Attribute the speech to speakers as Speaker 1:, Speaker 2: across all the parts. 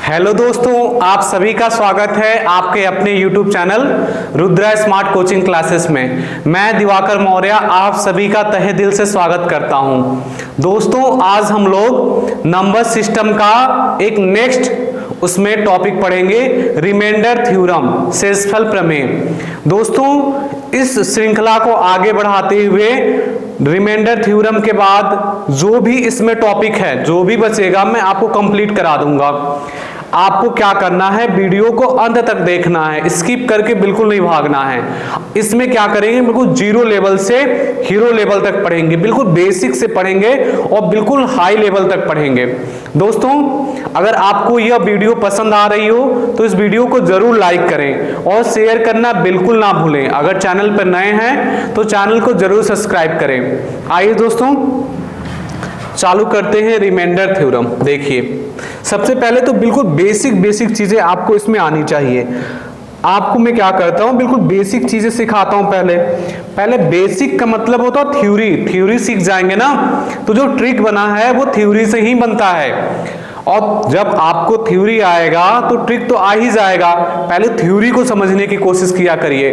Speaker 1: Hello दोस्तों, आप सभी का स्वागत है आपके अपने YouTube channel Rudra smart coaching classes में। मैं दिवाकर मौर्य आप सभी का तहे दिल से स्वागत करता हूं। दोस्तों, आज हम लोग नंबर सिस्टम का एक नेक्स्ट उसमें टॉपिक पढ़ेंगे, रिमाइंडर थ्योरम, शेषफल प्रमेय। दोस्तों, इस श्रृंखला को आगे बढ़ाते हुए रिमाइंडर थ्योरम के बाद जो भी इसमें टॉपिक है, जो भी बचेगा, मैं आपको कंप्लीट करा दूंगा। आपको क्या करना है, वीडियो को अंत तक देखना है, स्किप करके बिल्कुल नहीं भागना है। इसमें क्या करेंगे, बिल्कुल जीरो लेवल से हीरो लेवल तक पढ़ेंगे, बिल्कुल बेसिक से पढ़ेंगे और बिल्कुल हाई लेवल तक पढ़ेंगे। दोस्तों, अगर आपको यह वीडियो पसंद आ रही हो तो इस वीडियो को जरूर लाइक करें और शेयर करना बिल्कुल ना भूलें। अगर चैनल पर नए हैं तो चैनल को जरूर सब्सक्राइब करें। आइए दोस्तों, चालू करते हैं रिमाइंडर थ्योरम। देखिए, सबसे पहले तो बिल्कुल बेसिक चीजें आपको इसमें आनी चाहिए। आपको मैं क्या करता हूं, बिल्कुल बेसिक चीजें सिखाता हूं। पहले बेसिक का मतलब होता है थ्योरी सीख जाएंगे ना, तो जो ट्रिक बना है वो थ्योरी से ही बनता है। और जब आपको थ्योरी आएगा तो ट्रिक तो आ ही जाएगा। पहले थ्योरी को समझने की कोशिश किया करिए।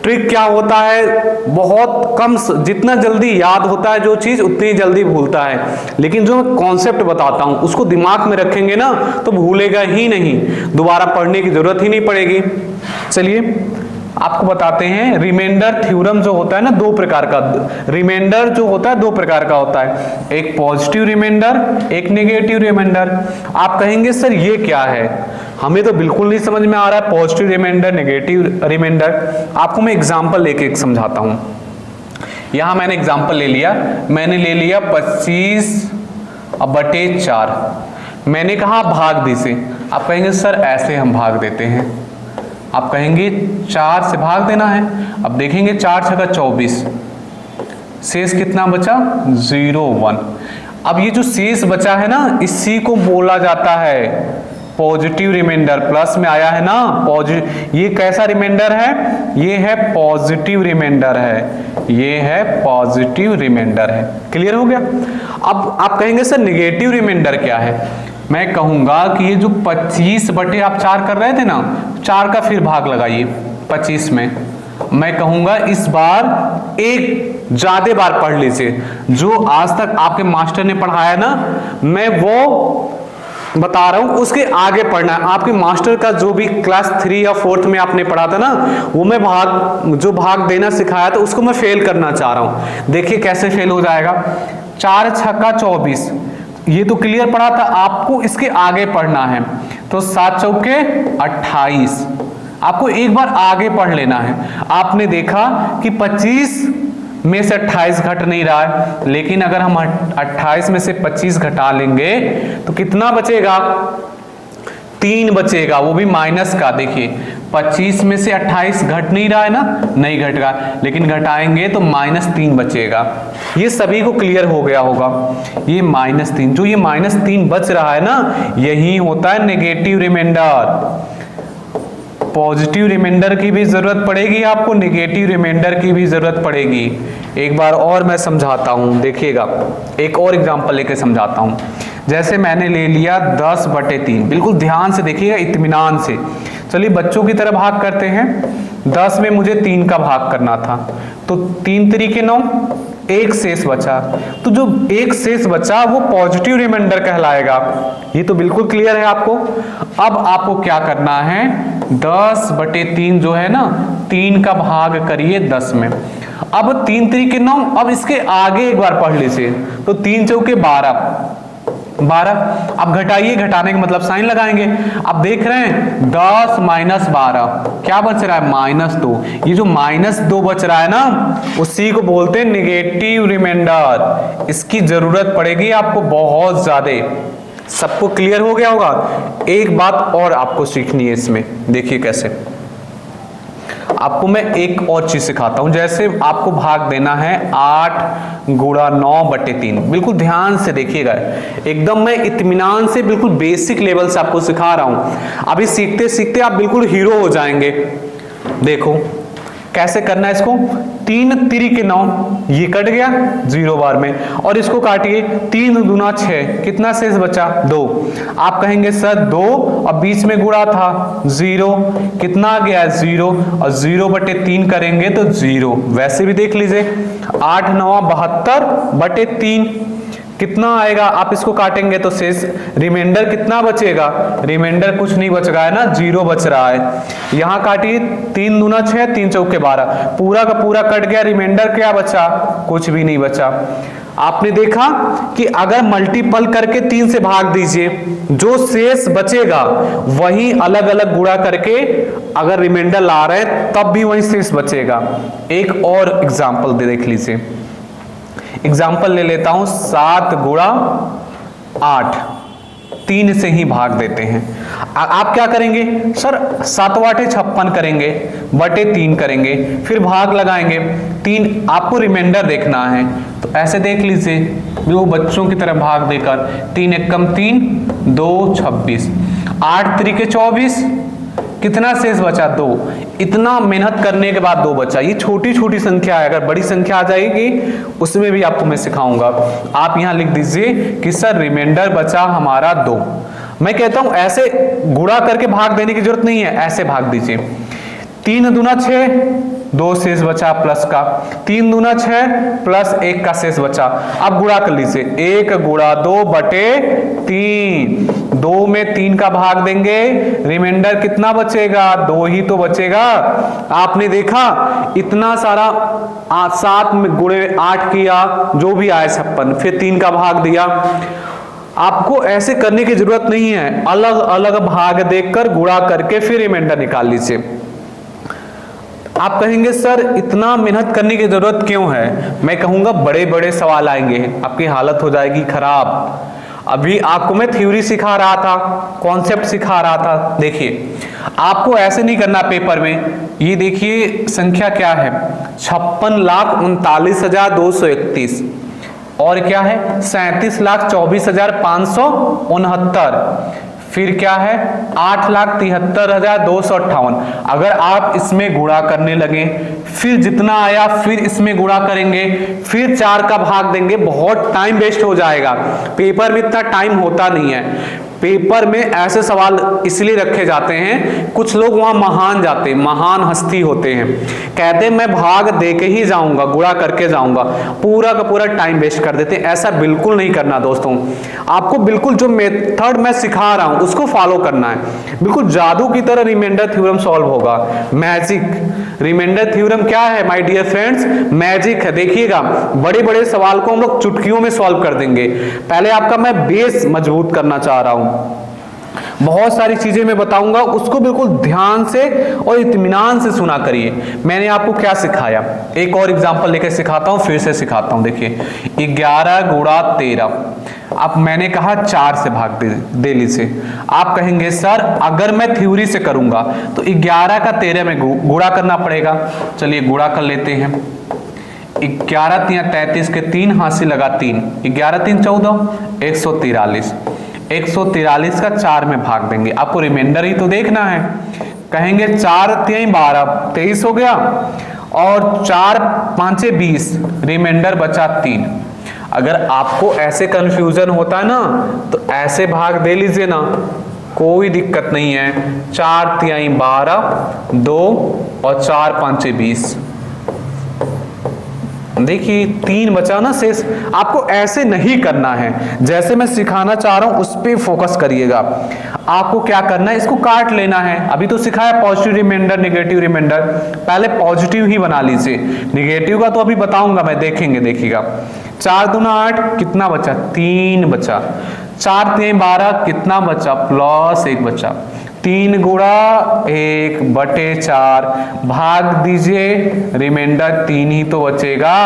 Speaker 1: ट्रिक क्या होता है, बहुत कम, जितना जल्दी याद होता है जो चीज उतनी जल्दी भूलता है। लेकिन जो मैं कॉन्सेप्ट बताता हूं उसको दिमाग में रखेंगे ना तो भूलेगा ही नहीं, दोबारा पढ़ने की जरूरत ही नहीं पड़ेगी। चलिए आपको बताते हैं, रिमाइंडर थ्योरम जो होता है ना, दो प्रकार का रिमाइंडर जो होता है, दो प्रकार का होता है, एक पॉजिटिव रिमाइंडर, एक नेगेटिव रिमाइंडर। आप कहेंगे सर ये क्या है, हमें तो बिल्कुल नहीं समझ में आ रहा है पॉजिटिव रिमाइंडर नेगेटिव रिमाइंडर। आपको मैं एग्जांपल लेके समझाता हूं। यहां मैंने एग्जांपल ले लिया, मैंने ले लिया 25/4। मैंने कहा भाग दीजिए। आप कहेंगे सर ऐसे हम भाग देते हैं। आप कहेंगे 4 से भाग देना है। अब देखेंगे 4 × 24, शेष कितना बचा, 0 1। अब ये जो शेष बचा है ना, इसी को बोला जाता है पॉजिटिव रिमाइंडर। प्लस में आया है ना पॉजिटिव, ये कैसा रिमाइंडर है, ये है पॉजिटिव रिमाइंडर है, ये है पॉजिटिव रिमाइंडर है। क्लियर हो गया। अब आप कहेंगे सर नेगेटिव रिमाइंडर क्या है। मैं कहूंगा कि ये जो 25/4 कर रहे थे ना, 4 का फिर भाग लगाइए 25 में। मैं कहूंगा इस बार एक ज्यादा बार पढ़ लीजिए, जो आज तक आपके मास्टर ने पढ़ाया ना, मैं वो बता रहा हूं, उसके आगे पढ़ना है। आपके मास्टर का जो भी क्लास 3 या 4th में आपने पढ़ा था ना, वो मैं जो भाग देना सिखाया था उसको मैं फेल करना चाह रहा हूं। देखिए कैसे फेल हो जाएगा। 4 × 24, ये तो क्लियर पढ़ा था, आपको इसके आगे पढ़ना है। तो 7 चौके 28, आपको एक बार आगे पढ़ लेना है। आपने देखा कि 25 में से 28 घट नहीं रहा है, लेकिन अगर हम 28 में से 25 घटा लेंगे तो कितना बचेगा, 3 बचेगा, वो भी माइनस का। देखिए 25 में से 28 घट नहीं रहा है ना, नहीं घट रहा, लेकिन घटाएंगे तो -3 बचेगा। ये सभी को क्लियर हो गया होगा। ये -3, जो ये -3 बच रहा है ना, यही होता है नेगेटिव रिमाइंडर। पॉजिटिव रिमाइंडर की भी जरूरत पड़ेगी आपको, नेगेटिव रिमाइंडर की भी जरूरत पड़ेगी। एक बार और मैं समझाता हूं, देखिएगा, एक और एग्जांपल लेकर समझाता हूं। जैसे मैंने ले लिया 10/3, बिल्कुल ध्यान से देखिएगा, इत्मीनान से। चलिए बच्चों की तरह भाग करते हैं। 10 में मुझे 3 का भाग करना था, तो 3 तरीके 9, एक शेष बचा। तो जो एक शेष बचा वो पॉजिटिव रिमाइंडर कहलाएगा। ये तो बिल्कुल क्लियर है आपको। अब आपको क्या करना है, 10/3 जो है ना, 3 का भाग करिए 10 में। अब 3 तरीके 9, अब इसके आगे एक बार पढ़ लीजिए, तो 3 चौके 12। अब घटाइए, घटाने का मतलब साइन लगाएंगे। अब देख रहे हैं 10 - 12 क्या बच रहा है, -2। ये जो -2 बच रहा है ना, उसी को बोलते हैं नेगेटिव रिमाइंडर। इसकी जरूरत पड़ेगी आपको बहुत ज्यादा। सबको क्लियर हो गया होगा। एक बात और आपको सीखनी है इसमें, देखिए कैसे। आपको मैं एक और चीज सिखाता हूं। जैसे आपको भाग देना है 8 × 9/3। बिल्कुल ध्यान से देखिएगा, एकदम मैं इत्मीनान से बिल्कुल बेसिक लेवल से आपको सिखा रहा हूं। अभी सीखते सीखते आप बिल्कुल हीरो हो जाएंगे। देखो कैसे करना है इसको, 3 तिरी 9, ये कट गया 0 बार में, और इसको काटिए 3 दूना 6, कितना शेष बचा 2। आप कहेंगे सर 2 और बीच में गुणा था 0, कितना आ गया 0, और 0/3 करेंगे तो 0। वैसे भी देख लीजिए 8 9 72/3 कितना आएगा, आप इसको काटेंगे तो शेष रिमाइंडर कितना बचेगा, रिमाइंडर कुछ नहीं बच रहा है ना, 0 बच रहा है। यहां काटिए 3 दूना 6, 3 चौके 12, पूरा का पूरा कट गया, रिमाइंडर क्या बचा, कुछ भी नहीं बचा। आपने देखा कि अगर मल्टीपल करके 3 से भाग दीजिए, जो शेष बचेगा वही अलग अलग गुणा करके अगर रिमाइंडर ला रहे हैं तब भी वही शेष बचेगा। एक और एग्जांपल देख लीजिए, एग्जाम्पल ले लेता हूं 7 गुणा 8, 3 से ही भाग देते हैं। आप क्या करेंगे सर, 7 8 56 करेंगे, बटे 3 करेंगे, फिर भाग लगाएंगे 3, आपको रिमाइंडर देखना है तो ऐसे देख लीजिए, जो बच्चों की तरह भाग देकर 3 एकम 3, 2 26, 8 3 के 24, कितना शेष बचा 2। इतना मेहनत करने के बाद 2 बचा। ये छोटी छोटी संख्या है, अगर बड़ी संख्या आ जाएगी उसमें भी आपको मैं सिखाऊंगा। आप यहां लिख दीजिए कि सर रिमाइंडर बचा हमारा 2। मैं कहता हूं ऐसे गुणा करके भाग देने की जरूरत नहीं है, ऐसे भाग दीजिए। 3 दूना 6, 2 शेष बचा प्लस का, 3 दूना 6 प्लस 1 का शेष बचा। अब गुणा कर लीजिए, 1 गुणा 2/3, 2 में 3 का भाग देंगे, रिमाइंडर कितना बचेगा, 2 ही तो बचेगा। आपने देखा इतना सारा 7 में गुणे 8 किया, जो भी आया 56, फिर 3 का भाग दिया। आपको ऐसे करने की जरूरत नहीं है, अलग अलग भाग देखकर गुणा करके फिर रिमाइंडर निकाल लीजिए। आप कहेंगे सर इतना मेहनत करने की जरूरत क्यों है, मैं कहूंगा बड़े बड़े सवाल आएंगे, आपकी हालत हो जाएगी खराब। अभी आपको मैं थ्योरी सिखा रहा था, कॉन्सेप्ट सिखा रहा था। देखिए आपको ऐसे नहीं करना पेपर में। ये देखिए संख्या क्या है, 56,39,231, और क्या है 37,24,569, फिर क्या है 8,73,258। अगर आप इसमें गुणा करने लगे, फिर जितना आया फिर इसमें गुणा करेंगे, फिर 4 का भाग देंगे, बहुत टाइम वेस्ट हो जाएगा। पेपर में इतना टाइम होता नहीं है। पेपर में ऐसे सवाल इसलिए रखे जाते हैं, कुछ लोग वहां महान जाते हैं, महान हस्ती होते हैं, कहते हैं मैं भाग दे के ही जाऊंगा, गुणा करके जाऊंगा, पूरा का पूरा टाइम वेस्ट कर देते हैं। ऐसा बिल्कुल नहीं करना दोस्तों। आपको बिल्कुल जो मेथड मैं सिखा रहा हूं उसको फॉलो करना है। बिल्कुल जादू की तरह रिमाइंडर थ्योरम सॉल्व होगा, मैजिक। रिमाइंडर थ्योरम क्या है माय डियर फ्रेंड्स, मैजिक है। देखिएगा बड़े बड़े सवाल को हम लोग चुटकियों में सॉल्व कर देंगे। पहले आपका मैं बेस मजबूत करना चाह रहा हूं, बहुत सारी चीजें मैं बताऊंगा, उसको बिल्कुल ध्यान से और इत्मीनान से सुना करिए। मैंने आपको क्या सिखाया, एक और एग्जांपल लेकर सिखाता हूं, फिर से सिखाता हूं। देखिए 11 गुणा 13, अब मैंने कहा 4 से भाग दे लीजिए। आप कहेंगे सर अगर मैं थ्योरी से करूंगा तो 11 का 13 में गुणा करना पड़ेगा। चलिए गुणा कर लेते हैं। 11 3 33 के 3 हाथ से लगा 3, 11 3 14, 143, 143 का 4 में भाग देंगे। आपको रिमाइंडर ही तो देखना है। कहेंगे 4 3 12, 23 हो गया, और 4 5 20, रिमाइंडर बचा 3। अगर आपको ऐसे कंफ्यूजन होता है ना तो ऐसे भाग दे लीजिए ना, कोई दिक्कत नहीं है। 4 3 12, 2 और 4 5 20, देखिए 3 बचा ना शेष। आपको ऐसे नहीं करना है, जैसे मैं सिखाना चाह रहा हूं उस पर फोकस करिएगा। आपको क्या करना है, इसको काट लेना है। अभी तो सिखाया पॉजिटिव रिमाइंडर, नेगेटिव रिमाइंडर, पहले पॉजिटिव ही बना लीजिए, नेगेटिव का तो अभी बताऊंगा मैं, देखेंगे देखिएगा। 4 दूना 8, कितना बचा 3 बचा, 4 3 12, कितना बचा +1 बचा, 3 गुणा 1/4, भाग दीजिए, रिमाइंडर 3 ही तो बचेगा।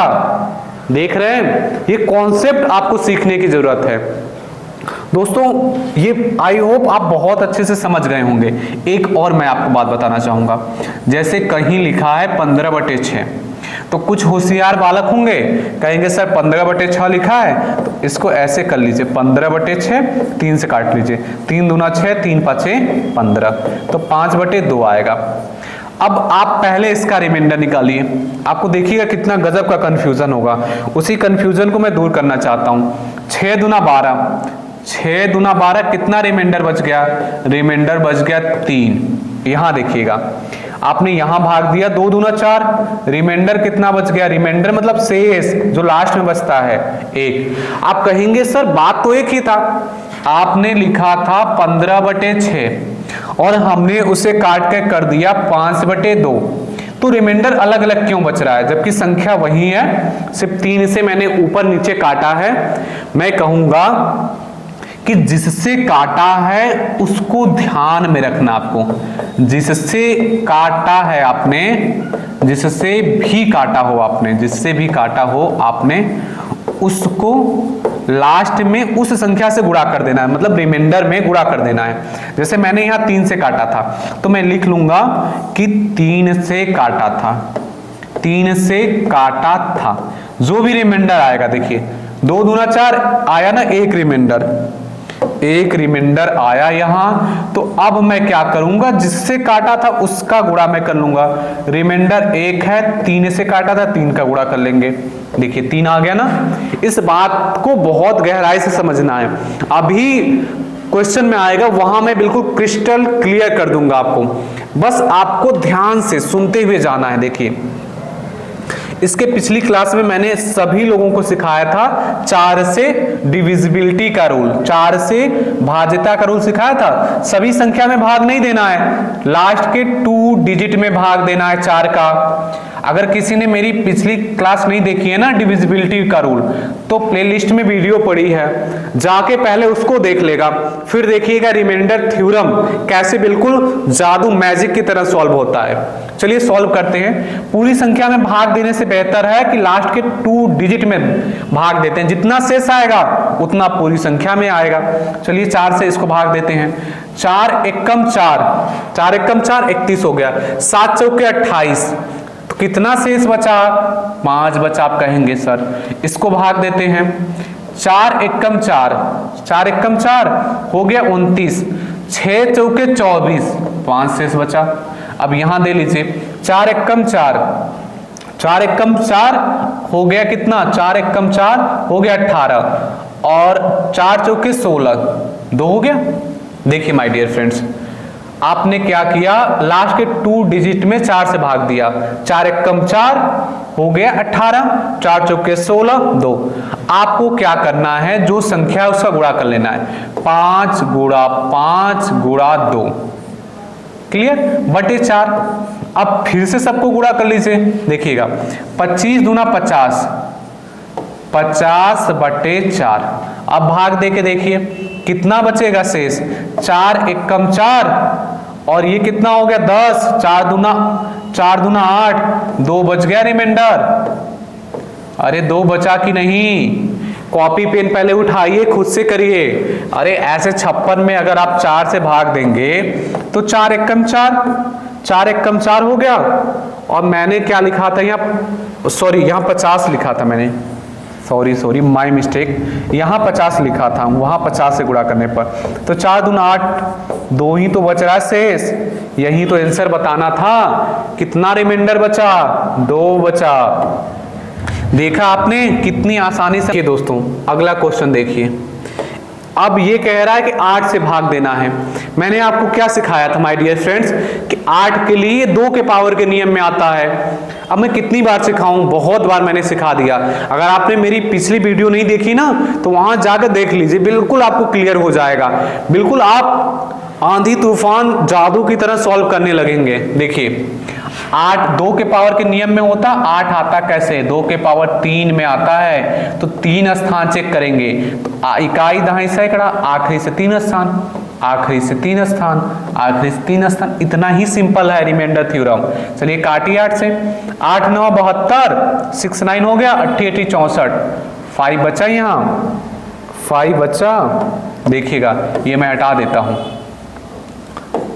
Speaker 1: देख रहे हैं, ये कॉन्सेप्ट आपको सीखने की जरूरत है दोस्तों। ये आई होप आप बहुत अच्छे से समझ गए होंगे। एक और मैं आपको बात बताना चाहूंगा, जैसे कहीं लिखा है 15/6, तो कुछ होशियार बालक होंगे कहेंगे सर 15/6 लिखा है, तो इसको ऐसे कर लीजिए 15/6, 3 से काट लीजिए, 3 दूना 6, 3 5 15, तो 5/2 आएगा। अब आप पहले इसका रिमाइंडर निकालिए, आपको देखिएगा कितना गजब का कंफ्यूजन होगा। उसी कंफ्यूजन को मैं दूर करना चाहता हूं। 6 दूना 12, 6 दूना 12, कितना रिमाइंडर बच गया? रिमाइंडर बच गया 3। यहां देखिएगा, आपने यहां भाग दिया, 2 दूना 4, रिमाइंडर कितना बच गया? रिमाइंडर मतलब शेष जो लास्ट में बचता है 1। आप कहेंगे सर बात तो एक ही था, आपने लिखा था 15/6 और हमने उसे काट के कर दिया 5/2, तो रिमाइंडर अलग अलग क्यों बच रहा है जबकि संख्या वही है, सिर्फ 3 से मैंने ऊपर नीचे काटा है। मैं कहूंगा कि जिससे काटा है उसको ध्यान में रखना, आपको जिससे काटा है आपने, जिससे भी काटा हो आपने, जिससे भी काटा हो आपने, उसको लास्ट में उस संख्या से गुणा कर देना है, मतलब रिमाइंडर में गुणा कर देना है। जैसे मैंने यहां 3 से काटा था तो मैं लिख लूंगा कि 3 से काटा था, 3 से काटा था। जो भी रिमाइंडर आएगा, देखिए 2 दूना 4 आया ना, एक रिमाइंडर आया यहां, तो अब मैं क्या करूंगा, जिससे काटा था उसका गुणा मैं कर लूंगा। रिमाइंडर 1 है, 3 से काटा था, 3 का गुणा कर लेंगे, देखिए 3 आ गया ना। इस बात को बहुत गहराई से समझना है, अभी क्वेश्चन में आएगा वहां मैं बिल्कुल क्रिस्टल क्लियर कर दूंगा आपको, बस आपको ध्यान से सुनते हुए जाना है। देखिए इसके पिछली क्लास में मैंने सभी लोगों को सिखाया था 4 से डिविजिबिलिटी का रूल, 4 से भाज्यता का रूल सिखाया था। सभी संख्या में भाग नहीं देना है, लास्ट के 2 डिजिट में भाग देना है 4 का। अगर किसी ने मेरी पिछली क्लास नहीं देखी है ना डिविजिबिलिटी का रूल, तो प्लेलिस्ट में वीडियो पड़ी है, जाके पहले उसको देख लेगा, फिर देखिएगा रिमाइंडर थ्योरम कैसे बिल्कुल जादू मैजिक की तरह सॉल्व होता है। चलिए सॉल्व करते हैं। पूरी संख्या में भाग देने से बेहतर है कि लास्ट के 2 डिजिट में भाग देते हैं, जितना शेष आएगा उतना पूरी संख्या में आएगा। चलिए 4 से इसको भाग देते हैं। 4 एकम 4, 4 एकम 4 31 हो गया, 7 चौके 28, तो कितना शेष बचा? 5 बचा। आप कहेंगे सर इसको भाग देते हैं। 4 एकम 4, 4 एकम 4 हो गया 29, 6 चौके 24, 5 शेष बचा। अब यहां दे लीजिए 4 एकम 4, 4 एकम 4 हो गया कितना? 4 एकम 4 हो गया 18 और 4 चौके 16, 2 हो गया। देखिए माय डियर फ्रेंड्स, आपने क्या किया, लास्ट के 2 डिजिट में 4 से भाग दिया, 4 एकम 4 हो गया 18, 4 चौके 16, 2। आपको क्या करना है, जो संख्या है उसका गुणा कर लेना है, 5 गुणा 5 गुणा 2, क्लियर, बटे 4। अब फिर से सबको गुणा कर लीजिए, देखिएगा 25 दूना 50, 50 बटे 4। अब भाग दे के देखिए कितना बचेगा शेष, 4 एकम 4 और ये कितना हो गया 10, 4 दूना 8, 2 बच गया रिमाइंडर। अरे 2 बचा कि नहीं? कॉपी पेन पहले उठाइए, खुद से करिए। अरे ऐसे 56 में अगर आप 4 से भाग देंगे तो 4 एकम 4, 4 एकम 4 हो गया। और मैंने क्या लिखा था यहाँ, सॉरी यहाँ 50 लिखा था मैंने, सॉरी माय मिस्टेक, यहाँ 50 लिखा था, वहां 50 से गुणा करने पर। तो 4 दूना 8, 2 ही तो बच रहा है शेष, यही तो आंसर बताना था। कितना रिमाइंडर बचा? 2 बचा। देखा आपने कितनी आसानी से। दोस्तों अगला क्वेश्चन देखिए, अब ये कह रहा है कि 8 से भाग देना है। मैंने आपको क्या सिखाया था माय डियर फ्रेंड्स कि 8 के लिए 2 के पावर के नियम में आता है। अब मैं कितनी बार सिखाऊं, बहुत बार मैंने सिखा दिया। अगर आपने मेरी पिछली वीडियो नहीं देखी ना तो वहां जाकर देख लीजिए, बिल्कुल आपको क्लियर हो जाएगा, बिल्कुल आप आंधी तूफान जादू की तरह सॉल्व करने लगेंगे। देखिए 8 2 के पावर के नियम में होता, 8 आता कैसे? 2 के पावर 3 में आता है, तो 3 स्थान चेक करेंगे, तो इकाई दहाई सैकड़ा, आखिरी से 3 स्थान, आखिरी से 3 स्थान, आखिरी से 3 स्थान। इतना ही सिंपल है रिमाइंडर थ्योरम। चलिए काटिए 8 से, 8 9 72, 6 9 हो गया, 8 8 64, 5 बचा, यहाँ 5 बचा। देखिएगा ये मैं हटा देता हूं,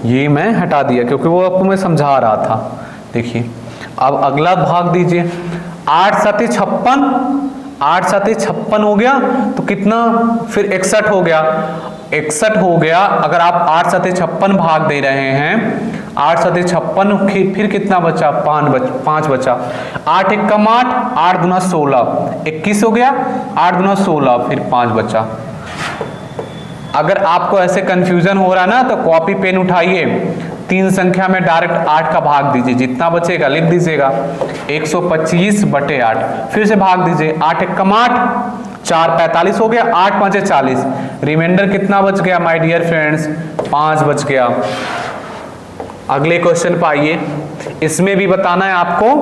Speaker 1: ये मैं हटा दिया क्योंकि वो आपको मैं समझा रहा था। देखिए अब अगला भाग दीजिए, 8 7 56, 8 7 56 हो गया, तो कितना फिर 61 हो गया, 61 हो गया। अगर आप 8 7 56 भाग दे रहे हैं, 8 7 56, फिर कितना बचा, 5 बचा। 8 एकम 8, 8 दूना 16, 21 हो गया। 8 दूना 16, फिर 5 बचा। अगर आपको ऐसे कंफ्यूजन हो रहा ना तो कॉपी पेन उठाइए, 3 संख्या में डायरेक्ट 8 का भाग दीजिए, जितना बचेगा लिख दीजिएगा 125/8, फिर से भाग दीजिए। 8 एकम 8, 4 45 हो गया, 8 5 40, रिमाइंडर कितना बच गया माय डियर फ्रेंड्स, 5 बच गया। अगले क्वेश्चन पर आइए, इसमें भी बताना है आपको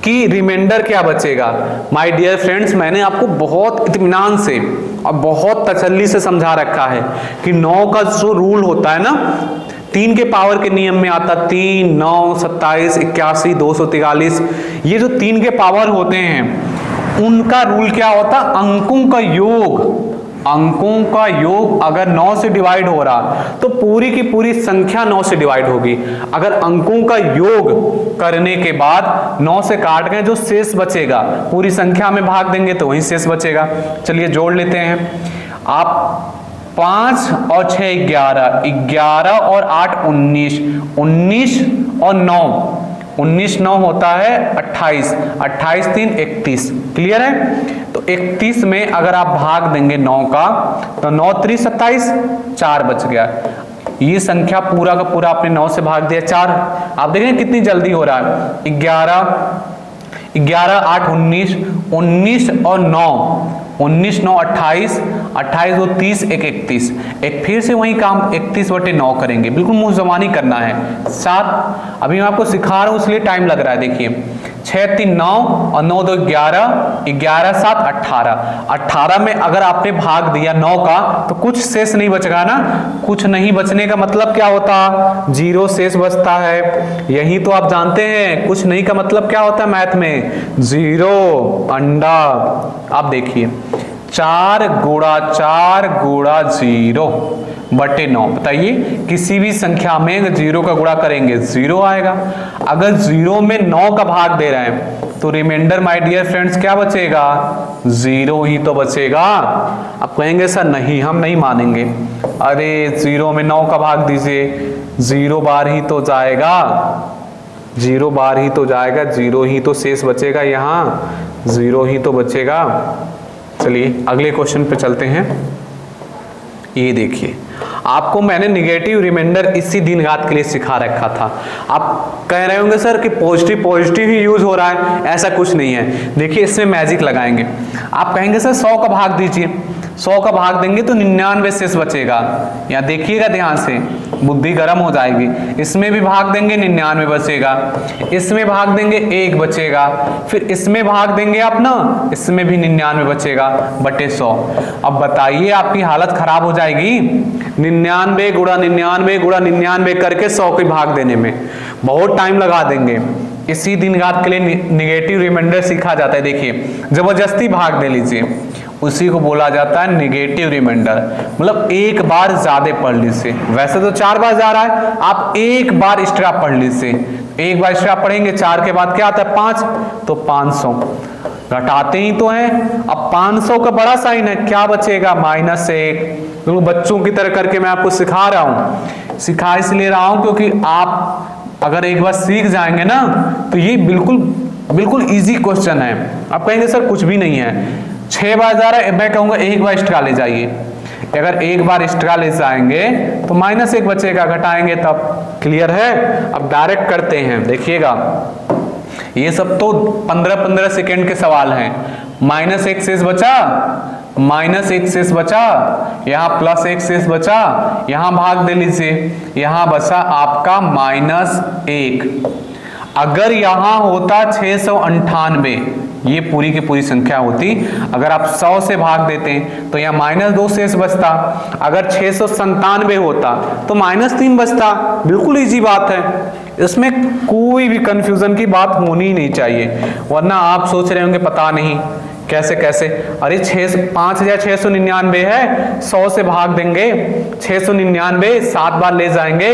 Speaker 1: कि रिमाइंडर क्या बचेगा। माय डियर फ्रेंड्स, मैंने आपको बहुत इत्मीनान से और बहुत तसल्ली से समझा रखा है कि 9 का जो रूल होता है ना, 3 के पावर के नियम में आता, 3 9 27 81 243, ये जो 3 के पावर होते हैं उनका रूल क्या होता, अंकों का योग। अंकों का योग अगर 9 से डिवाइड हो रहा तो पूरी की पूरी संख्या 9 से डिवाइड होगी। अगर अंकों का योग करने के बाद 9 से काट गए, जो शेष बचेगा पूरी संख्या में भाग देंगे तो वही शेष बचेगा। चलिए जोड़ लेते हैं। आप 5 और 6 11, 11 और 8 19, 19 और 9, 19 9 होता है 28, 28 3 31। क्लियर है? तो 31 में अगर आप भाग देंगे 9 का तो 9 3 27, 4 बच गया। ये संख्या पूरा का पूरा आपने 9 से भाग दिया 4। आप देखें कितनी जल्दी हो रहा है। 11 8 19, 19 और 9, 19 9 28, 28 2 30, 1 31। एक फिर से वही काम 31/9 करेंगे, बिल्कुल मुंह जबानी करना है। 7 अभी मैं आपको सिखा रहा हूं इसलिए टाइम लग रहा है। देखिए 6 3 9 और 9 2 11, 11 7 18, 18 में अगर आपने भाग दिया 9 का तो कुछ शेष नहीं बचेगा ना। कुछ नहीं बचने का मतलब क्या होता, 0 शेष बचता है। यही तो आप जानते हैं कुछ नहीं का मतलब क्या होता है मैथ में, 0 अंडा। आप देखिए 4 गुणा 4 गुणा 0/9, बताइए किसी भी संख्या में 0 का गुणा करेंगे 0 आएगा। अगर 0 में 9 का भाग दे रहे हैं तो रिमाइंडर माय डियर फ्रेंड्स क्या बचेगा, 0 ही तो बचेगा। आप कहेंगे सर नहीं, हम नहीं मानेंगे। अरे 0 में 9 का भाग दीजिए, 0 बार ही तो जाएगा, 0 बार ही तो जाएगा, 0 ही तो शेष बचेगा, यहाँ 0 ही तो बचेगा। चलिए अगले क्वेश्चन पे चलते हैं। ये देखिए आपको मैंने निगेटिव रिमाइंडर इसी दिन रात के लिए सिखा रखा था। आप कह रहे होंगे सर कि पॉजिटिव ही यूज हो रहा है, ऐसा कुछ नहीं है। देखिए इसमें मैजिक लगाएंगे। आप कहेंगे सर 100 का भाग दीजिए, 100 का भाग देंगे तो 99 शेष बचेगा। यहाँ देखिएगा ध्यान से, बुद्धि गर्म हो जाएगी। इसमें भी भाग देंगे 99 बचेगा, इसमें भाग देंगे 1 बचेगा, फिर इसमें भाग देंगे आप ना, इसमें भी 99 बचेगा बटे 100। अब बताइए आपकी हालत खराब हो जाएगी। 99 गुणा 99 गुणा 99 करके 100 के भाग देने में बहुत टाइम लगा देंगे। इसी दिन रात के लिए निगेटिव रिमाइंडर सीखा जाता है। देखिए जबरदस्ती भाग दे लीजिए, उसी को बोला जाता है निगेटिव रिमाइंडर। मतलब एक बार ज्यादा पढ़ लीजिए, वैसे तो 4 बार जा रहा है, आप एक बार एक्स्ट्रा पढ़ लीजिए। एक बार एक्स्ट्रा पढ़ेंगे 4 के बाद क्या आता है 5, तो 500 घटाते ही तो हैं। अब 500 का बड़ा साइन है, क्या बचेगा -1। तो बच्चों की तरह करके मैं आपको सिखा रहा हूं, सिखा इसलिए रहा हूं क्योंकि आप अगर एक बार सीख जाएंगे ना तो ये बिल्कुल इजी क्वेश्चन है। आप कहेंगे सर कुछ भी नहीं है, 6 बार जा रहा है, मैं कहूंगा 1 बार एक्स्ट्रा ले जाइए। अगर 1 बार एक्स्ट्रा ले जाएंगे तो -1 बचेगा, घटाएंगे तब। क्लियर है? अब डायरेक्ट करते हैं, देखिएगा ये सब तो 15-15 सेकेंड के सवाल हैं। -1 शेष बचा, -1 शेष बचा, यहाँ +1 शेष बचा, यहाँ भाग दे लीजिए, यहाँ बचा आपका -1। अगर यहाँ होता 698, ये पूरी की पूरी संख्या होती, अगर आप 100 से भाग देते हैं तो यहाँ -2 शेष बचता। अगर 697 होता तो -3 बचता। बिल्कुल इजी बात है, इसमें कोई भी कंफ्यूजन की बात होनी ही नहीं चाहिए। वरना आप सोच रहे होंगे पता नहीं कैसे, अरे 5699 है, 100 से भाग देंगे 699, 7 बार ले जाएंगे,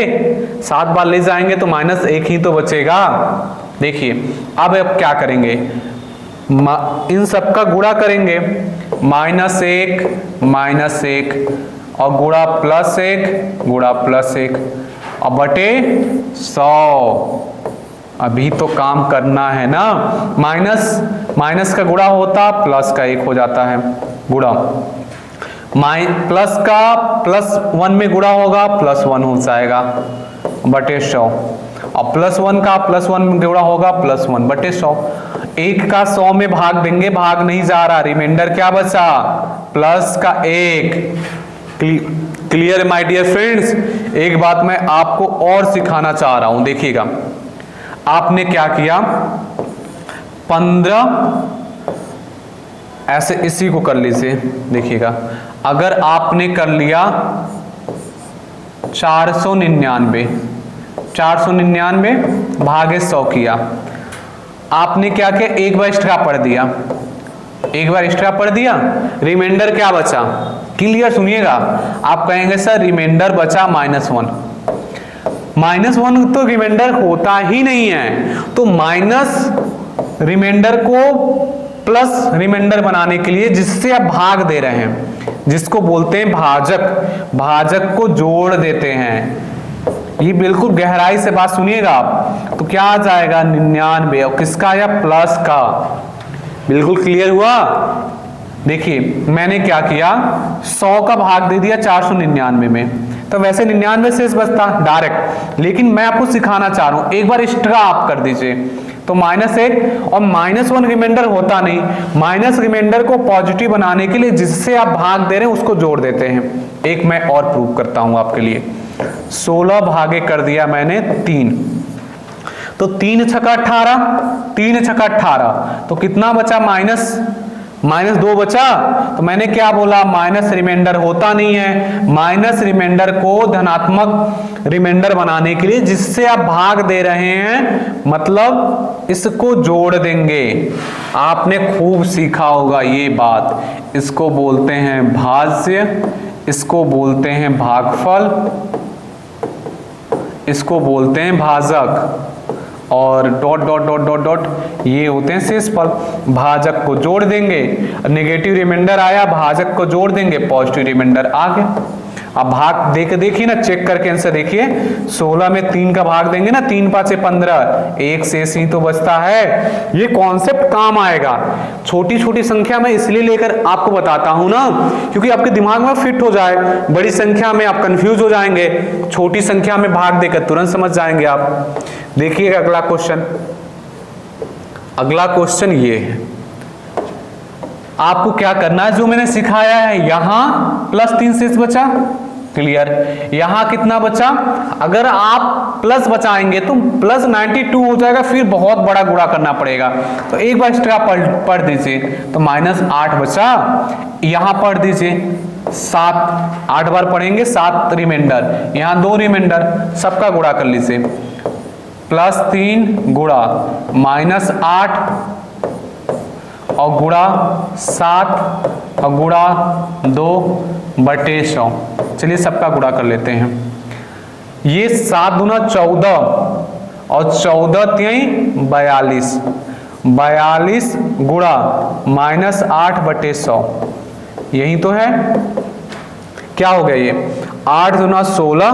Speaker 1: 7 बार ले जाएंगे तो -1 ही तो बचेगा। देखिए अब क्या करेंगे, इन सबका गुणा करेंगे, -1 -1 और गुणा +1 गुणा +1 और बटे 100। अभी तो काम करना है ना। माइनस का गुणा होता प्लस का 1 हो जाता है गुणा, प्लस का +1 में गुणा होगा +1 हो जाएगा बटे 100, और +1 का +1 में गुणा होगा +1 बटे 100। 1 का 100 में भाग देंगे, भाग नहीं जा रहा, रिमाइंडर क्या बचा प्लस का 1। Clear my dear friends. एक बात मैं आपको और सिखाना चाह रहा हूं, देखिएगा आपने क्या किया, 15 ऐसे इसी को कर लीजिए। देखिएगा अगर आपने कर लिया 499 भागे 100 किया, आपने क्या किया, एक बार एक्स्ट्रा पढ़ दिया, रिमाइंडर क्या बचा। क्लियर सुनिएगा, आप कहेंगे सर रिमाइंडर बचा -1। -1 तो रिमाइंडर होता ही नहीं है, तो माइनस रिमाइंडर को प्लस रिमाइंडर बनाने के लिए जिससे आप भाग दे रहे हैं, जिसको बोलते हैं भाजक को जोड़ देते हैं। ये बिल्कुल गहराई से बात सुनिएगा आप, तो क्या आ जाएगा 99, और किसका आया प्लस का। बिल्कुल क्लियर हुआ। देखिए मैंने क्या किया, 100 का भाग दे दिया 499 में, तो वैसे 99 शेष बचता डायरेक्ट, लेकिन मैं आपको सिखाना चाह रहा हूं, एक बार एक्स्ट्रा आप कर दीजिए, तो -1 और -1 रिमाइंडर होता नहीं, माइनस रिमाइंडर को पॉजिटिव बनाने के लिए जिससे आप भाग दे रहे हैं उसको जोड़ देते हैं। एक मैं और प्रूव करता हूं आपके लिए, 16 भागे कर दिया मैंने 3, तो 3 छक्का 18, 3 छक्का 18, तो कितना बचा -2 बचा। तो मैंने क्या बोला, माइनस रिमाइंडर होता नहीं है, माइनस रिमाइंडर को धनात्मक रिमाइंडर बनाने के लिए जिससे आप भाग दे रहे हैं, मतलब इसको जोड़ देंगे। आपने खूब सीखा होगा ये बात, इसको बोलते हैं भाज्य, इसको बोलते हैं भागफल, इसको बोलते हैं भाजक, और dot dot dot dot dot ये होते हैं शेषफल। भाजक को जोड़ देंगे, नेगेटिव रिमाइंडर आया, भाजक को जोड़ देंगे, पॉजिटिव रिमाइंडर आ गया। अब भाग देखिए ना, चेक करके आंसर देखिए, 16 में 3 का भाग देंगे ना, 3 5 15, एक शेष ही तो बचता है। ये कॉन्सेप्ट काम आएगा। छोटी छोटी संख्या में इसलिए लेकर आपको बताता हूं ना, क्योंकि आपके दिमाग में फिट हो जाए। बड़ी संख्या में आप कंफ्यूज हो जाएंगे, छोटी संख्या में भाग देकर तुरंत समझ जाएंगे आप। देखिएगा अगला क्वेश्चन ये है, आपको क्या करना है, जो मैंने सिखाया है, यहां +3 शेष बचा, क्लियर। यहां कितना बचा, अगर आप प्लस बचाएंगे तो +92 हो जाएगा, फिर बहुत बड़ा गुणा करना पड़ेगा, तो एक बार एक्स्ट्रा पढ़ दीजिए, तो -8 बचा। यहां पढ़ दीजिए 7, 8 बार पढ़ेंगे, 7 रिमाइंडर, यहां 2 रिमाइंडर, सबका गुणा कर लीजिए, +3 गुणा -8 और गुणा 7 और गुणा 2 बटे 100। चलिए सबका गुणा कर लेते हैं। ये 7 दूना 14 और 14 3 42, 42 गुणा -8 बटे 100, यही तो है। क्या हो गया ये, 8 दूना 16,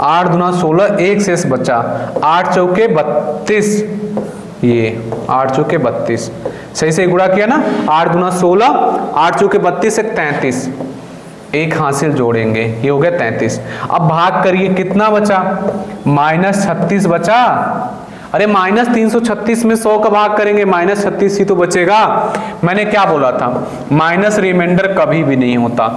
Speaker 1: 8 दूना 16, एक शेष बचा, 8 चौके 32, ये 8 चौके 32, सही से गुणा किया ना, 8 दूना 16, 8 चौके 32, 33, एक हासिल जोड़ेंगे, ये हो गया 33। अब भाग करिए, कितना बचा, -36 बचा। अरे -336 में 100 का भाग करेंगे, -36 ही तो बचेगा। मैंने क्या बोला था, माइनस रिमाइंडर कभी भी नहीं होता,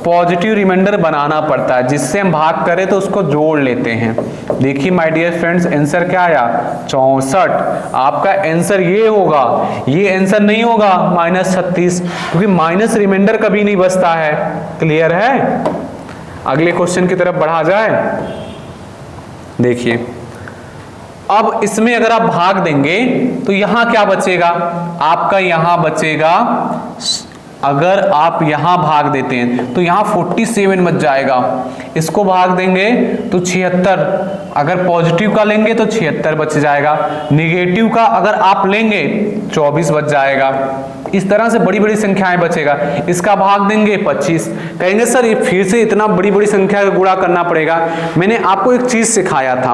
Speaker 1: पॉजिटिव रिमाइंडर बनाना पड़ता है, जिससे हम भाग करें तो उसको जोड़ लेते हैं। देखिए माय डियर फ्रेंड्स, आंसर क्या आया, 64। आपका आंसर ये होगा, ये आंसर नहीं होगा -36, क्योंकि माइनस रिमाइंडर कभी नहीं बचता है। क्लियर है। अगले क्वेश्चन की तरफ बढ़ा जाए। देखिए अब इसमें अगर आप भाग देंगे तो यहां क्या बचेगा, आपका यहां बचेगा, अगर आप यहां भाग देते हैं तो यहां 47 बच जाएगा। इसको भाग देंगे तो 76, अगर पॉजिटिव का लेंगे तो 76 बच जाएगा, निगेटिव का अगर आप लेंगे 24 बच जाएगा। इस तरह से बड़ी बड़ी संख्याएं बचेगा। इसका भाग देंगे 25, कहेंगे सर ये फिर से इतना बड़ी बड़ी संख्या का गुणा करना पड़ेगा। मैंने आपको एक चीज सिखाया था,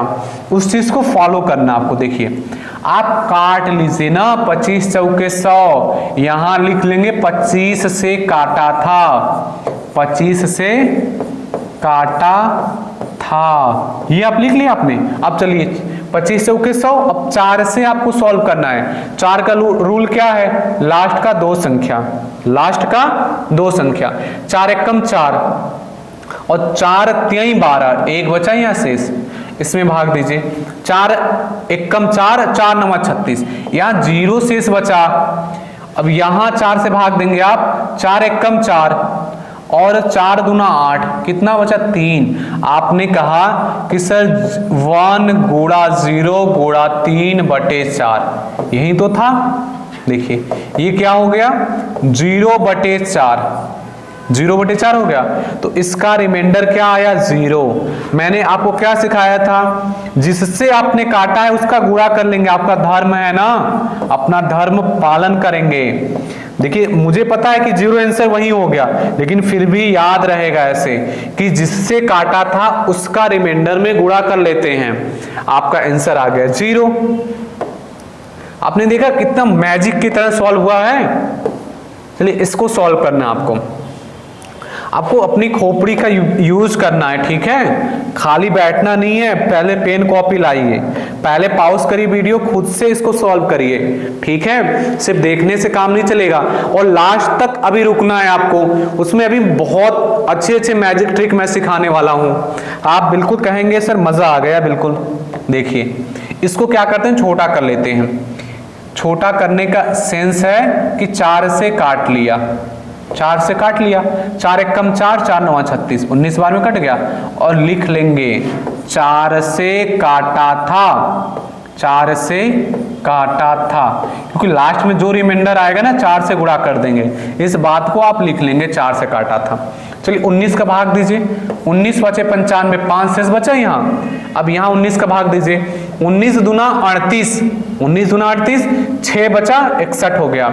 Speaker 1: उस चीज को फॉलो करना आपको। देखिए आप काट लीजिए ना, 25 चौके 100, यहां लिख लेंगे 25 से काटा था, 25 से काटा था, ये आप लिख लिया आपने। अब चलिए 25 चौके 100, अब 4 से आपको सॉल्व करना है। 4 का रूल क्या है, लास्ट का 2 संख्या, लास्ट का 2 संख्या, 4 एकम 4 और 4 तिहाई 12, एक बचा यहाँ शेष, इसमें भाग दीजिए। 4 एकम 4, 4 नवा 36, यहाँ 0 शेष बचा। अब यहाँ 4 से भाग देंगे आप, 4 एकम 4 और 4 दूना 8, कितना बचा 3। आपने कहा कि सर 1 गुणा 0 गुणा 3/4, यही तो था। देखिए ये क्या हो गया, 0/4, 0/4 हो गया। तो इसका रिमाइंडर क्या आया, 0। मैंने आपको क्या सिखाया था, जिससे आपने काटा है उसका गुणा कर लेंगे, आपका धर्म है ना, अपना धर्म पालन करेंगे। देखिए मुझे पता है कि 0 आंसर वही हो गया, लेकिन फिर भी याद रहेगा ऐसे कि जिससे काटा था उसका रिमाइंडर में गुणा कर लेते हैं, आपका आंसर आ गया 0। आपने देखा कितना मैजिक की तरह सॉल्व हुआ है। चलिए इसको सॉल्व करना है आपको अपनी खोपड़ी का यूज करना है, ठीक है, खाली बैठना नहीं है। पहले पेन कॉपी लाइए, पहले पॉज करिए वीडियो, खुद से इसको सॉल्व करिए, ठीक है, सिर्फ देखने से काम नहीं चलेगा। और लास्ट तक अभी रुकना है आपको, उसमें अभी बहुत अच्छे अच्छे मैजिक ट्रिक मैं सिखाने वाला हूं। आप बिल्कुल कहेंगे सर मजा आ गया, बिल्कुल। देखिए इसको क्या करते हैं, छोटा कर लेते हैं। छोटा करने का सेंस है कि 4 से काट लिया, 4 से काट लिया, 4 एकम 4, 4 नवा 36, 19 बार में कट गया। और लिख लेंगे 4 से काटा था, 4 से काटा था, क्योंकि लास्ट में जो रिमाइंडर आएगा ना 4 से गुणा कर देंगे, इस बात को आप लिख लेंगे 4 से काटा था। चलिए 19 का भाग दीजिए, 19 बचे 95, 5 शेष बचा यहाँ। अब यहाँ 19 का भाग दीजिए, 19 दूना 38, 19 दूना 38, 6 बचा 61 हो गया।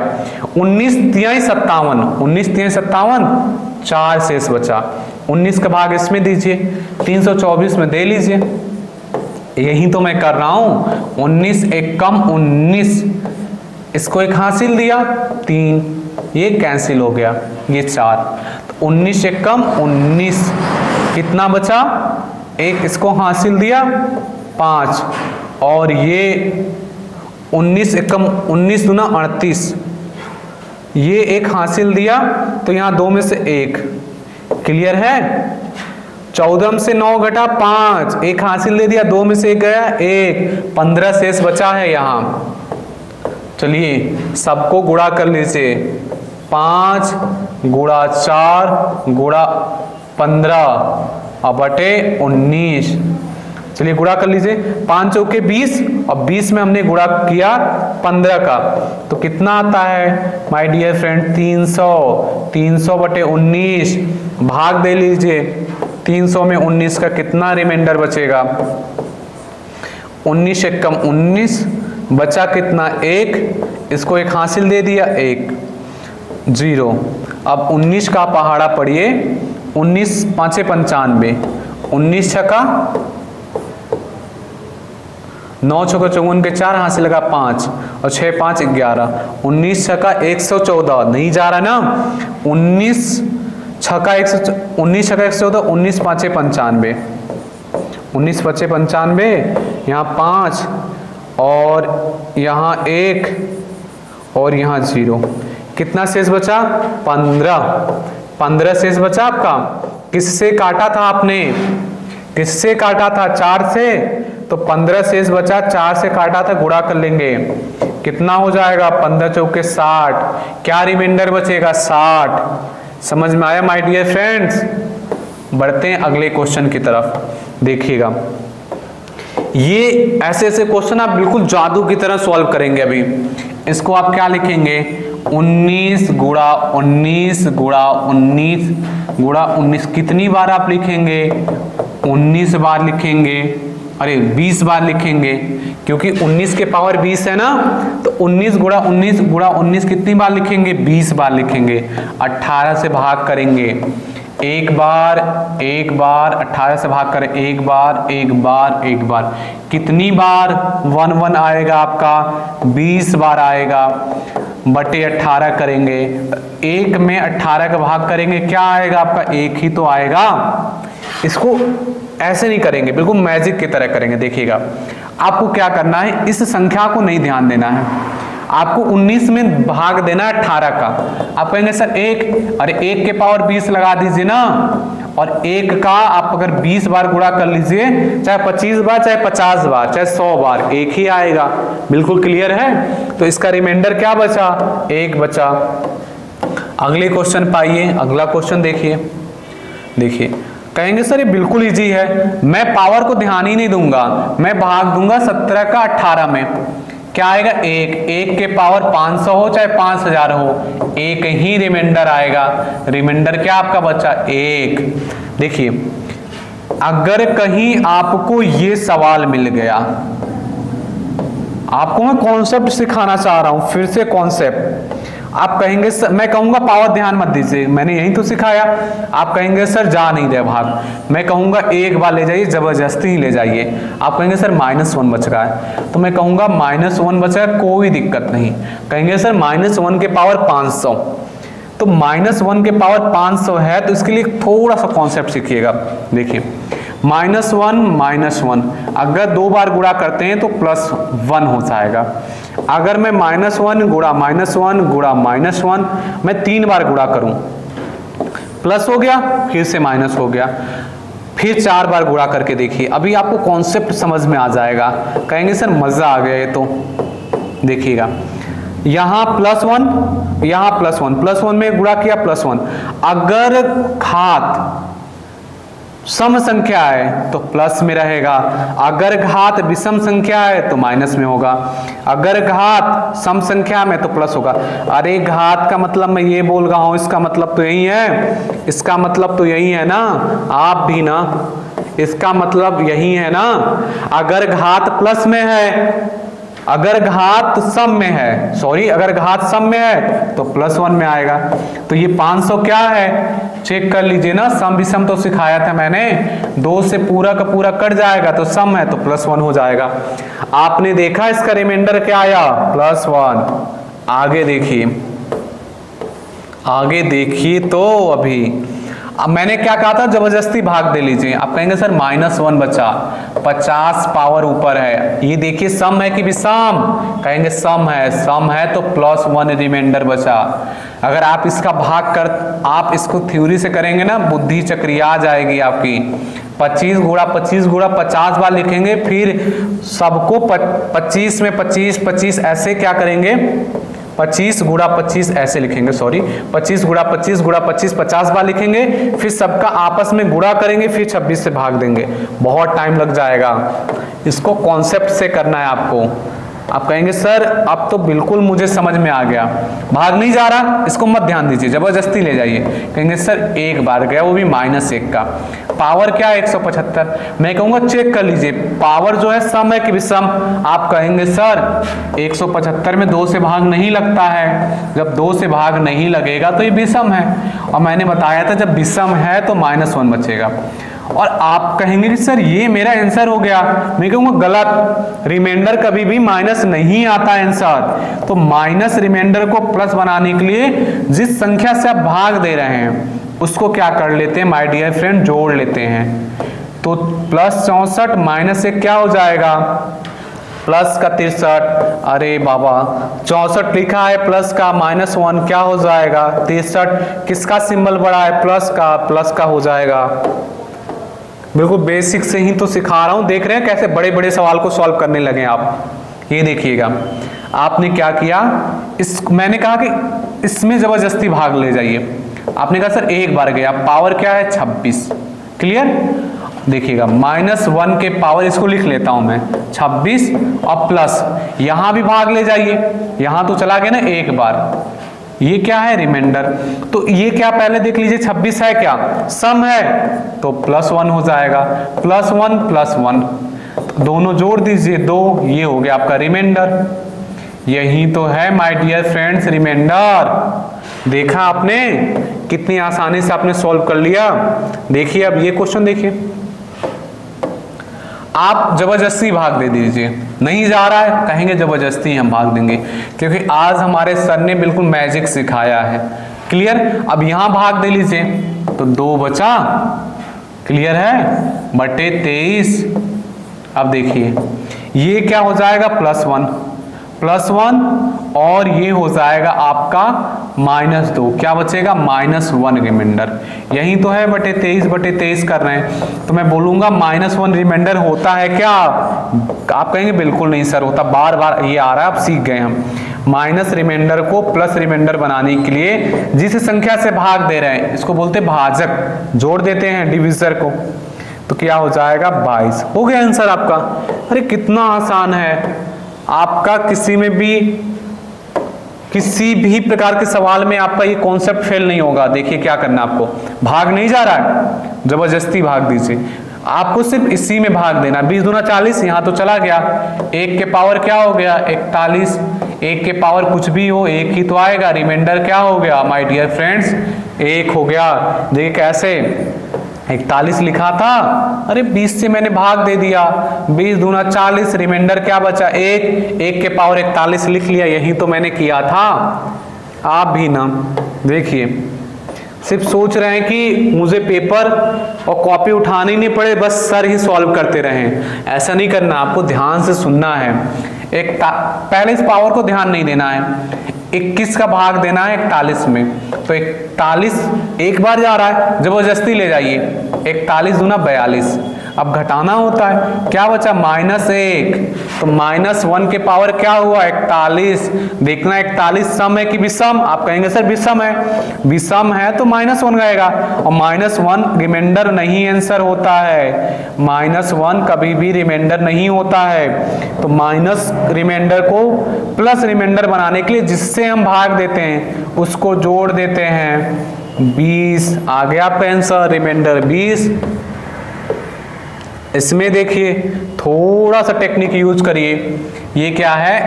Speaker 1: 19 तिहाई 57, 19 तिहाई 57, 4 शेष बचा। 19 का भाग इसमें दीजिए, 324 में दे लीजिए, यही तो मैं कर रहा हूं। 19 एकम 19, इसको एक हासिल दिया 3, ये कैंसिल हो गया, ये 4। तो 19 एकम 19, कितना बचा, एक इसको हासिल दिया 5, और ये 19 एकम 19 दूना 38, ये एक हासिल दिया, तो यहां 2 में से 1, क्लियर है। 14 से 9 घटा 5, एक हासिल दे दिया, 2 में से 1 गया 1, 15 शेष बचा है यहां। चलिए सबको गुणा कर लीजिए, 5 गुणा 4 गुणा 15 और बटे 19। चलिए गुणा कर लीजिए, 5 चौके 20 और 20 में हमने गुणा किया 15 का, तो कितना आता है माय डियर फ्रेंड, 300। 300 बटे 19, भाग दे लीजिए। 300 में 19 का कितना रिमाइंडर बचेगा, 19 एकम 19, बचा कितना 1, इसको एक हासिल दे दिया 1, 0। अब 19 का पहाड़ा पढ़िए, 19 5 95, 19 छका 9 छका 54 के 4 हासिल लगा 5 और 6 5 11, 19 छका 114, नहीं जा रहा ना, 19 छका 114, 19 5 95, 19 5 95, यहाँ 5 और यहाँ 1 और यहाँ 0, कितना शेष बचा 15 शेष बचा आपका। किससे काटा था आपने, किससे काटा था, 4 से, तो 15 शेष बचा, 4 से काटा था, गुणा कर लेंगे, कितना हो जाएगा 15 चौके 60, क्या रिमाइंडर बचेगा 60। समझ में आया माय डियर फ्रेंड्स। बढ़ते हैं अगले क्वेश्चन की तरफ, देखिएगा ये ऐसे ऐसे क्वेश्चन आप बिल्कुल जादू की तरह सॉल्व करेंगे। अभी इसको आप क्या लिखेंगे, 19 गुणा 19 गुणा 19 गुणा 19, कितनी बार आप लिखेंगे, 19 बार लिखेंगे, अरे 20 बार लिखेंगे, क्योंकि 19 के पावर 20 है ना, तो 19 गुणा 19 गुणा 19 कितनी बार लिखेंगे? 20 बार लिखेंगे। 18 से भाग करेंगे, एक बार 18 से भाग करें, एक बार, कितनी बार 1 1 आएगा आपका? 20 बार आएगा, बटे 18 करेंगे, एक में 18 का भाग करेंगे, क्या आएगा आपका? 1 ही तो आएगा। इसको ऐसे नहीं करेंगे, बिल्कुल मैजिक की तरह करेंगे। देखिएगा, आपको क्या करना है, इस संख्या को नहीं ध्यान देना है, आपको 19 में भाग देना है 18 का। आप कहेंगे सर 1, अरे 1 के पावर 20 लगा दीजिए ना, और 1 का आप अगर 20 बार गुणा कर लीजिए, चाहे 25 बार, चाहे 50 बार, चाहे 100 बार, 1 ही आएगा। बिल्कुल क्लियर है? तो इसका रिमाइंडर क्या बचा? 1 बचा। अगले क्वेश्चन पाइए, अगला क्वेश्चन देखिए, कहेंगे सर ये बिल्कुल इजी है, मैं पावर को ध्यान ही नहीं दूंगा, मैं भाग दूंगा 17 का 18 में, क्या आएगा? 1 के पावर 500 हो चाहे 5000 हो, 1 ही रिमाइंडर आएगा। रिमाइंडर क्या आपका बचा? 1। देखिए, अगर कहीं आपको ये सवाल मिल गया, आपको मैं कॉन्सेप्ट सिखाना चाह रहा हूं, फिर से कॉन्सेप्ट। आप कहेंगे सर, मैं कहूंगा पावर ध्यान मत दीजिए, मैंने यही तो सिखाया। आप कहेंगे सर जा नहीं रहे भाग, मैं कहूंगा एक बार ले जाइए, जबरदस्ती ही ले जाइए। आप कहेंगे सर -1 बच रहा है, तो मैं कहूंगा -1 बचा, कोई दिक्कत नहीं। कहेंगे सर -1 के पावर 500, तो -1 के पावर 500 है, तो इसके लिए थोड़ा सा कॉन्सेप्ट सीखिएगा। देखिए, -1 अगर 2 बार गुणा करते हैं तो +1 हो जाएगा। अगर मैं -1 गुणा -1 गुणा -1 मैं 3 बार गुणा करूं, प्लस हो गया, फिर से माइनस हो गया, फिर 4 बार गुणा करके देखिए, अभी आपको कॉन्सेप्ट समझ में आ जाएगा। कहेंगे सर मजा आ गया ये तो। देखिएगा, यहां +1, यहां +1 में गुणा किया +1। अगर घात सम संख्या है तो प्लस में रहेगा, अगर घात विषम संख्या है तो माइनस में होगा, अगर घात सम संख्या में तो प्लस होगा। अरे घात का मतलब मैं ये बोल रहा हूं, इसका मतलब तो यही है, इसका मतलब तो यही है ना, आप भी ना, इसका मतलब यही है ना। अगर घात प्लस में है, अगर घात सम में है, सॉरी अगर घात सम में है तो +1 में आएगा। तो ये 500 क्या है, चेक कर लीजिए ना, सम विषम तो सिखाया था मैंने, 2 से पूरा का पूरा कट जाएगा तो सम है तो +1 हो जाएगा। आपने देखा इसका रिमाइंडर क्या आया? +1। आगे देखिए तो अभी अब मैंने क्या कहा था, जबरदस्ती भाग दे लीजिए। आप कहेंगे सर -1 बचा, 50 पावर ऊपर है, ये देखिए सम है कि विषम? कहेंगे सम है तो +1 रिमाइंडर बचा। अगर आप इसका भाग कर, आप इसको थ्योरी से करेंगे ना, बुद्धि चक्रिया जाएगी आपकी। 25 गुणा 50 बार लिखेंगे, फिर सबको 25 में 25 ऐसे क्या करेंगे, 25 गुणा 25 ऐसे लिखेंगे, सॉरी 25 गुणा 25 गुणा 25 50 बार लिखेंगे, फिर सबका आपस में गुणा करेंगे, फिर 26 से भाग देंगे। बहुत टाइम लग जाएगा, इसको कॉन्सेप्ट से करना है आपको। आप कहेंगे सर अब तो बिल्कुल मुझे समझ में आ गया, भाग नहीं जा रहा, इसको मत ध्यान दीजिए, जबरदस्ती ले जाइए। कहेंगे सर एक बार गया, वो भी -1 का, पावर क्या है 175। मैं कहूंगा चेक कर लीजिए पावर जो है सम है कि विषम? आप कहेंगे सर 175 में 2 से भाग नहीं लगता है, जब 2 से भाग नहीं लगेगा तो ये विषम है, और मैंने बताया था जब विषम है तो -1 बचेगा। और आप कहेंगे कि सर ये मेरा आंसर हो गया, मैं कहूंगा गलत, रिमाइंडर कभी भी माइनस नहीं आता आंसर। तो माइनस रिमाइंडर को प्लस बनाने के लिए जिस संख्या से आप भाग दे रहे हैं उसको क्या कर लेते हैं माय डियर फ्रेंड, जोड़ लेते हैं। तो +64 -1 क्या हो जाएगा, प्लस का 63। अरे बाबा 64 लिखा है प्लस का, -1 क्या हो जाएगा 63। किसका सिंबल बड़ा है, प्लस का हो जाएगा। बिल्कुल बेसिक से ही तो सिखा रहा हूं, देख रहे हैं कैसे बड़े बड़े सवाल को सॉल्व करने लगे आप। ये देखिएगा आपने क्या किया, मैंने कहा कि इसमें जबरदस्ती भाग ले जाइए। आपने कहा सर एक बार गया, पावर क्या है 26, क्लियर। देखिएगा -1 के पावर, इसको लिख लेता हूं मैं 26, और प्लस यहां भी भाग ले जाइए, यहां तो चला गया ना एक बार, ये क्या है रिमाइंडर। तो ये क्या पहले देख लीजिए 26 है क्या, सम है तो +1 हो जाएगा, +1 +1। तो दोनों जोड़ दीजिए 2, ये हो गया आपका रिमाइंडर। यही तो है माय डियर फ्रेंड्स रिमाइंडर। देखा आपने कितनी आसानी से आपने सॉल्व कर लिया। देखिए अब ये क्वेश्चन देखिए, आप जबरदस्ती भाग दे दीजिए, नहीं जा रहा है कहेंगे जबरदस्ती हम भाग देंगे, क्योंकि आज हमारे सर ने बिल्कुल मैजिक सिखाया है। क्लियर? अब यहां भाग दे लीजिए तो 2 बचा, क्लियर है, बटे 23। अब देखिए ये क्या हो जाएगा +1 और ये हो जाएगा आपका -2, क्या बचेगा -1 रिमाइंडर। यही तो है बटे 23 कर रहे हैं, तो मैं बोलूंगा -1 रिमाइंडर होता है क्या? आप कहेंगे बिल्कुल नहीं सर होता, बार बार ये आ रहा है, अब सीख गए हम। माइनस रिमाइंडर को प्लस रिमाइंडर बनाने के लिए जिस संख्या से भाग दे रहे हैं इसको बोलते हैं भाजक, जोड़ देते हैं डिविजर को, तो क्या हो जाएगा 22। हो गया आंसर आपका। अरे कितना आसान है, आपका किसी भी प्रकार के सवाल में आपका ये कॉन्सेप्ट फेल नहीं होगा। देखिए क्या करना आपको, भाग नहीं जा रहा है जबरदस्ती भाग दीजिए, आपको सिर्फ इसी में भाग देना। 20 दूना 40, यहाँ तो चला गया, 1 के पावर क्या हो गया 41, 1 के पावर कुछ भी हो 1 ही तो आएगा, रिमाइंडर क्या हो गया माय डियर फ्रेंड्स 1 हो गया। देखिए कैसे 41 लिखा था, अरे 20 से मैंने भाग दे दिया, 20 दूना 40, रिमाइंडर क्या बचा 1, 1 के पावर 41 लिख लिया, यही तो मैंने किया था। आप भी ना देखिए, सिर्फ सोच रहे हैं कि मुझे पेपर और कॉपी उठानी नहीं पड़े, बस सर ही सॉल्व करते रहें, ऐसा नहीं करना, आपको ध्यान से सुनना है। पहले इस पावर को ध्यान नहीं देना है, 21 का भाग देना है 41 में, तो 41 एक बार जा रहा है, जबरदस्ती ले जाइए, 41 दूना 42, अब घटाना होता है, क्या बचा -1, तो -1 के पावर क्या हुआ 41। देखना 41 सम है कि विषम, आप कहेंगे सर विषम है, विषम है तो -1 गएगा, और -1 रिमाइंडर नहीं आंसर होता है, -1 कभी भी रिमाइंडर नहीं होता है। तो माइनस रिमाइंडर को प्लस रिमाइंडर बनाने के लिए जिससे हम भाग देते हैं उसको जोड़ देते हैं 20, आ गया आपका आंसर रिमाइंडर 20। इसमें देखिए थोड़ा सा टेक्निक यूज करिए, ये क्या है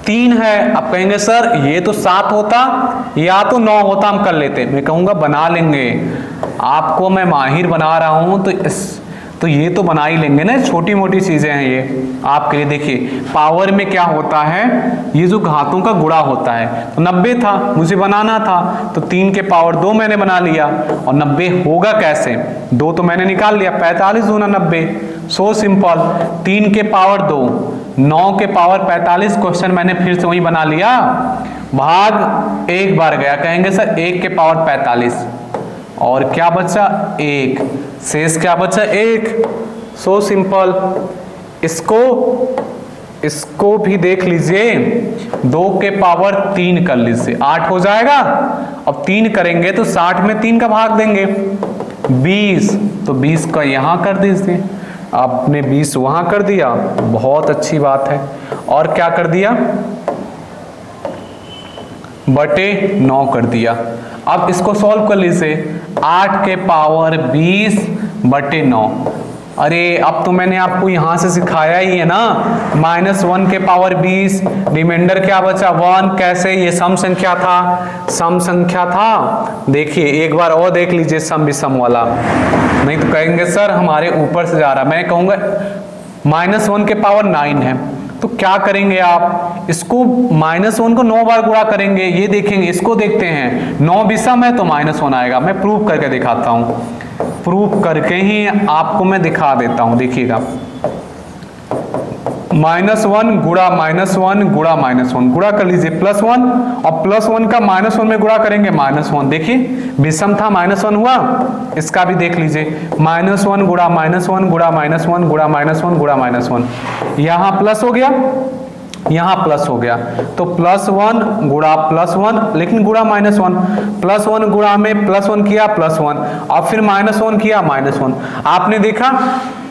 Speaker 1: 3 है, आप कहेंगे सर ये तो 7 होता या तो 9 होता, हम कर लेते, मैं कहूँगा बना लेंगे, आपको मैं माहिर बना रहा हूँ तो ये तो बना ही लेंगे ना, छोटी मोटी चीजें हैं ये आपके लिए। देखिए पावर में क्या होता है, ये जो घातों का गुणा होता है, तो 90 था मुझे बनाना था, तो 3 के पावर 2 मैंने बना लिया, और 90 होगा कैसे, 2 तो मैंने निकाल लिया, 45 दूना 90, सो सिंपल, 3 के पावर 2, 9 के पावर 45, क्वेश्चन मैंने फिर से वही बना लिया, भाग एक बार गया, कहेंगे सर 1 के पावर 45, और क्या बचा 1, शेष क्या बचा 1, सो सिंपल। इसको भी देख लीजिए, 2 के पावर 3 कर लीजिए, 8 हो जाएगा, अब 3 करेंगे तो 60 में 3 का भाग देंगे 20, तो 20 का यहां कर दीजिए, आपने 20 वहां कर दिया, बहुत अच्छी बात है, और क्या कर दिया बटे 9 कर दिया। अब इसको सॉल्व कर लीजिए, 8 के पावर 20 बटे 9, अरे अब तो मैंने आपको यहां से सिखाया ही है ना, -1 के पावर 20, रिमाइंडर क्या बचा 1, कैसे, ये सम संख्या था, देखिए एक बार और देख लीजिए सम विषम वाला, नहीं तो कहेंगे सर हमारे ऊपर से जा रहा, मैं कहूंगा -1 के पावर 9 है, तो क्या करेंगे आप, इसको -1 को 9 बार गुणा करेंगे, ये देखेंगे, इसको देखते हैं, 9 विषम है तो -1 आएगा, मैं प्रूफ करके दिखाता हूं, प्रूफ करके ही आपको मैं दिखा देता हूं, देखिएगा, -1 गुणा -1 गुणा -1 गुणा कर लीजिए +1, और +1 का -1 में गुणा करेंगे -1, देखिए विषम था -1 हुआ, इसका भी देख लीजिए, -1 गुणा -1 गुणा -1 गुणा -1 गुणा -1, यहां प्लस हो गया, यहां प्लस हो गया, तो +1 गुणा +1, लेकिन गुणा -1, +1 गुणा में +1 किया +1, और फिर -1 किया -1। आपने देखा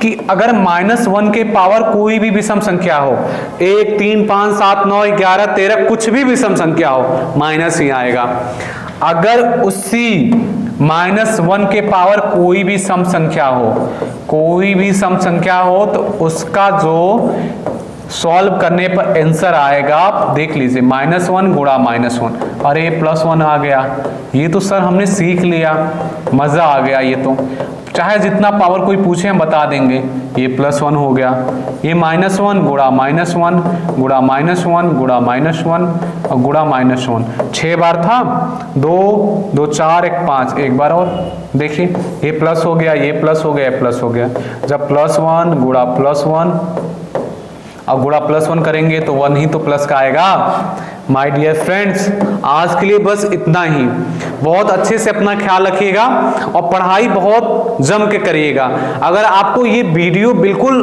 Speaker 1: कि अगर -1 के पावर कोई भी विषम संख्या हो, 1 3 5 7 9 11 13 कुछ भी विषम संख्या हो, माइनस ही आएगा। अगर उसी -1 के पावर कोई भी सम संख्या हो, कोई भी सम संख्या हो तो उसका जो सॉल्व करने पर आंसर आएगा, आप देख लीजिए -1 गुणा -1, अरे +1 आ गया। ये तो सर हमने सीख लिया, मजा आ गया। ये तो चाहे जितना पावर कोई पूछे हम बता देंगे। ये +1 हो गया, ये -1 गुणा -1 गुणा -1 गुणा -1 और गुणा -1, 6 बार था, 2 2 4 1 5, एक बार और देखिए ये प्लस हो गया, ये प्लस हो गया, ये प्लस हो गया। जब +1 गुणा +1 अब गुणा +1 करेंगे तो 1 ही तो प्लस का आएगा। माय डियर फ्रेंड्स, आज के लिए बस इतना ही। बहुत अच्छे से अपना ख्याल रखिएगा और पढ़ाई बहुत जम के करिएगा। अगर आपको ये वीडियो बिल्कुल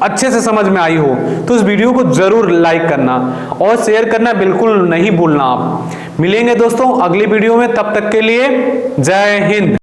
Speaker 1: अच्छे से समझ में आई हो तो इस वीडियो को जरूर लाइक करना और शेयर करना बिल्कुल नहीं भूलना। आप मिलेंगे दोस्तों अगली वीडियो में, तब तक के लिए जय हिंद।